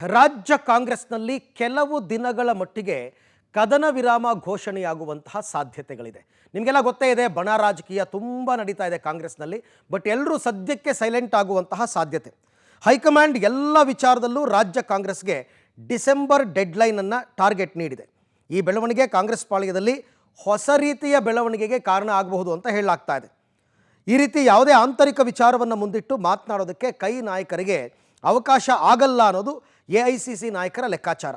ರಾಜ್ಯ ಕಾಂಗ್ರೆಸ್ನಲ್ಲಿ ಕೆಲವು ದಿನಗಳ ಮಟ್ಟಿಗೆ ಕದನ ವಿರಾಮ ಘೋಷಣೆಯಾಗುವಂತಹ ಸಾಧ್ಯತೆಗಳಿದೆ. ನಿಮಗೆಲ್ಲ ಗೊತ್ತೇ ಇದೆ, ಬಣ ರಾಜಕೀಯ ತುಂಬ ನಡೀತಾ ಇದೆ ಕಾಂಗ್ರೆಸ್ನಲ್ಲಿ. ಬಟ್ ಎಲ್ಲರೂ ಸದ್ಯಕ್ಕೆ ಸೈಲೆಂಟ್ ಆಗುವಂತಹ ಸಾಧ್ಯತೆ. ಹೈಕಮಾಂಡ್ ಎಲ್ಲ ವಿಚಾರದಲ್ಲೂ ರಾಜ್ಯ ಕಾಂಗ್ರೆಸ್ಗೆ ಡಿಸೆಂಬರ್ ಡೆಡ್ಲೈನನ್ನು ಟಾರ್ಗೆಟ್ ನೀಡಿದೆ. ಈ ಬೆಳವಣಿಗೆ ಕಾಂಗ್ರೆಸ್ ಪಾಳ್ಯದಲ್ಲಿ ಹೊಸ ರೀತಿಯ ಬೆಳವಣಿಗೆಗೆ ಕಾರಣ ಆಗಬಹುದು ಅಂತ ಹೇಳಲಾಗ್ತಾ ಇದೆ. ಈ ರೀತಿ ಯಾವುದೇ ಆಂತರಿಕ ವಿಚಾರವನ್ನು ಮುಂದಿಟ್ಟು ಮಾತನಾಡೋದಕ್ಕೆ ಕೈ ನಾಯಕರಿಗೆ ಅವಕಾಶ ಆಗಲ್ಲ ಅನ್ನೋದು AICC ನಾಯಕರ ಲೆಕ್ಕಾಚಾರ.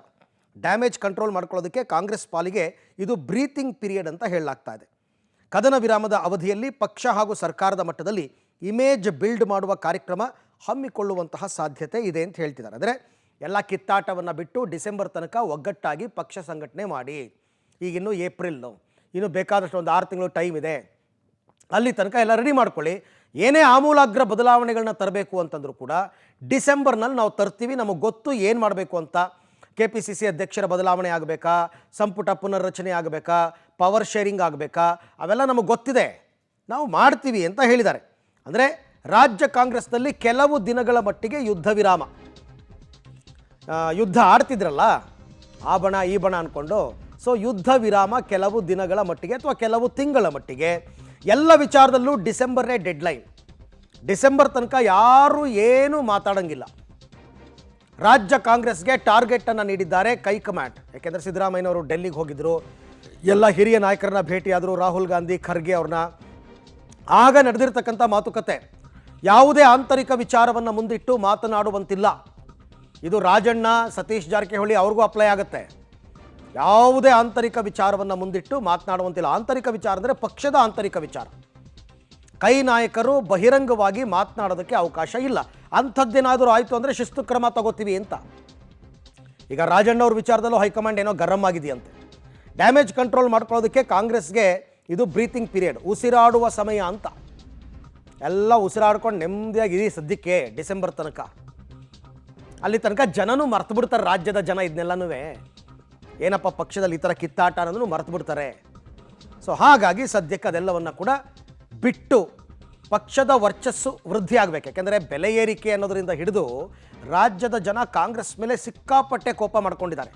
ಡ್ಯಾಮೇಜ್ ಕಂಟ್ರೋಲ್ ಮಾಡ್ಕೊಳ್ಳೋದಕ್ಕೆ ಕಾಂಗ್ರೆಸ್ ಪಾಲಿಗೆ ಇದು ಬ್ರೀತಿಂಗ್ ಪೀರಿಯಡ್ ಅಂತ ಹೇಳಲಾಗ್ತಾ ಇದೆ. ಕದನ ವಿರಾಮದ ಅವಧಿಯಲ್ಲಿ ಪಕ್ಷ ಹಾಗೂ ಸರ್ಕಾರದ ಮಟ್ಟದಲ್ಲಿ ಇಮೇಜ್ ಬಿಲ್ಡ್ ಮಾಡುವ ಕಾರ್ಯಕ್ರಮ ಹಮ್ಮಿಕೊಳ್ಳುವಂತಹ ಸಾಧ್ಯತೆ ಇದೆ ಅಂತ ಹೇಳ್ತಿದ್ದಾರೆ. ಅಂದರೆ ಎಲ್ಲ ಕಿತ್ತಾಟವನ್ನು ಬಿಟ್ಟು ಡಿಸೆಂಬರ್ ತನಕ ಒಗ್ಗಟ್ಟಾಗಿ ಪಕ್ಷ ಸಂಘಟನೆ ಮಾಡಿ. ಈಗಿನ್ನು ಏಪ್ರಿಲ್ಲು, ಇನ್ನು ಬೇಕಾದಷ್ಟು ಒಂದು 6 ತಿಂಗಳು ಟೈಮ್ ಇದೆ. ಅಲ್ಲಿ ತನಕ ಎಲ್ಲ ರೆಡಿ ಮಾಡ್ಕೊಳ್ಳಿ. ಏನೇ ಆಮೂಲಾಗ್ರ ಬದಲಾವಣೆಗಳನ್ನ ತರಬೇಕು ಅಂತಂದರೂ ಕೂಡ ಡಿಸೆಂಬರ್ನಲ್ಲಿ ನಾವು ತರ್ತೀವಿ. ನಮಗೆ ಗೊತ್ತು ಏನು ಮಾಡಬೇಕು ಅಂತ. KPCC ಅಧ್ಯಕ್ಷರ ಬದಲಾವಣೆ ಆಗಬೇಕಾ, ಸಂಪುಟ ಪುನರ್ರಚನೆ ಆಗಬೇಕಾ, ಪವರ್ ಶೇರಿಂಗ್ ಆಗಬೇಕಾ, ಅವೆಲ್ಲ ನಮಗೆ ಗೊತ್ತಿದೆ, ನಾವು ಮಾಡ್ತೀವಿ ಅಂತ ಹೇಳಿದ್ದಾರೆ. ಅಂದರೆ ರಾಜ್ಯ ಕಾಂಗ್ರೆಸ್ನಲ್ಲಿ ಕೆಲವು ದಿನಗಳ ಮಟ್ಟಿಗೆ ಯುದ್ಧ ವಿರಾಮ. ಯುದ್ಧ ಆಡ್ತಿದ್ರಲ್ಲ ಆ ಬಣ ಈ ಬಣ ಅಂದ್ಕೊಂಡು, ಸೊ ಯುದ್ಧ ವಿರಾಮ ಕೆಲವು ದಿನಗಳ ಮಟ್ಟಿಗೆ ಅಥವಾ ಕೆಲವು ತಿಂಗಳ ಮಟ್ಟಿಗೆ. ಎಲ್ಲ ವಿಚಾರದಲ್ಲೂ ಡಿಸೆಂಬರ್ನೇ ಡೆಡ್ಲೈನ್. ಡಿಸೆಂಬರ್ ತನಕ ಯಾರೂ ಏನೂ ಮಾತಾಡೋಂಗಿಲ್ಲ. ರಾಜ್ಯ ಕಾಂಗ್ರೆಸ್ಗೆ ಟಾರ್ಗೆಟನ್ನು ನೀಡಿದ್ದಾರೆ ಹೈಕಮಾಂಡ್. ಯಾಕೆಂದರೆ ಸಿದ್ದರಾಮಯ್ಯನವರು ಡೆಲ್ಲಿಗೆ ಹೋಗಿದ್ದರು, ಎಲ್ಲ ಹಿರಿಯ ನಾಯಕರನ್ನ ಭೇಟಿಯಾದರು, ರಾಹುಲ್ ಗಾಂಧಿ, ಖರ್ಗೆ ಅವ್ರನ್ನ. ಆಗ ನಡೆದಿರ್ತಕ್ಕಂಥ ಮಾತುಕತೆ ಯಾವುದೇ ಆಂತರಿಕ ವಿಚಾರವನ್ನು ಮುಂದಿಟ್ಟು ಮಾತನಾಡುವಂತಿಲ್ಲ. ಇದು ರಾಜಣ್ಣ, ಸತೀಶ್ ಜಾರಕಿಹೊಳಿ ಅವ್ರಿಗೂ ಅಪ್ಲೈ ಆಗುತ್ತೆ. ಯಾವುದೇ ಆಂತರಿಕ ವಿಚಾರವನ್ನು ಮುಂದಿಟ್ಟು ಮಾತನಾಡುವಂತಿಲ್ಲ. ಆಂತರಿಕ ವಿಚಾರ ಅಂದರೆ ಪಕ್ಷದ ಆಂತರಿಕ ವಿಚಾರ. ಕೈ ನಾಯಕರು ಬಹಿರಂಗವಾಗಿ ಮಾತನಾಡೋದಕ್ಕೆ ಅವಕಾಶ ಇಲ್ಲ. ಅಂಥದ್ದೇನಾದರೂ ಆಯಿತು ಅಂದರೆ ಶಿಸ್ತು ಕ್ರಮ ತಗೋತೀವಿ ಅಂತ. ಈಗ ರಾಜಣ್ಣವ್ರ ವಿಚಾರದಲ್ಲೂ ಹೈಕಮಾಂಡ್ ಏನೋ ಗರಂ ಆಗಿದೆಯಂತೆ. ಡ್ಯಾಮೇಜ್ ಕಂಟ್ರೋಲ್ ಮಾಡ್ಕೊಳ್ಳೋದಕ್ಕೆ ಕಾಂಗ್ರೆಸ್ಗೆ ಇದು ಬ್ರೀತಿಂಗ್ ಪೀರಿಯಡ್, ಉಸಿರಾಡುವ ಸಮಯ ಅಂತ. ಎಲ್ಲ ಉಸಿರಾಡ್ಕೊಂಡು ನೆಮ್ಮದಿಯಾಗಿ ಇರಿ ಸದ್ಯಕ್ಕೆ ಡಿಸೆಂಬರ್ ತನಕ. ಅಲ್ಲಿ ತನಕ ಜನನೂ ಮರ್ತು ಬಿಡ್ತಾರೆ, ರಾಜ್ಯದ ಜನ ಇದನ್ನೆಲ್ಲನೂ. ಏನಪ್ಪ ಪಕ್ಷದಲ್ಲಿ ಈ ಥರ ಕಿತ್ತಾಟ ಅನ್ನೋದನ್ನು ಮರ್ತು ಬಿಡ್ತಾರೆ. ಸೊ ಹಾಗಾಗಿ ಸದ್ಯಕ್ಕೆ ಅದೆಲ್ಲವನ್ನು ಕೂಡ ಬಿಟ್ಟು ಪಕ್ಷದ ವರ್ಚಸ್ಸು ವೃದ್ಧಿ ಆಗಬೇಕು. ಯಾಕೆಂದರೆ ಬೆಲೆ ಏರಿಕೆ ಅನ್ನೋದರಿಂದ ಹಿಡಿದು ರಾಜ್ಯದ ಜನ ಕಾಂಗ್ರೆಸ್ ಮೇಲೆ ಸಿಕ್ಕಾಪಟ್ಟೆ ಕೋಪ ಮಾಡ್ಕೊಂಡಿದ್ದಾರೆ.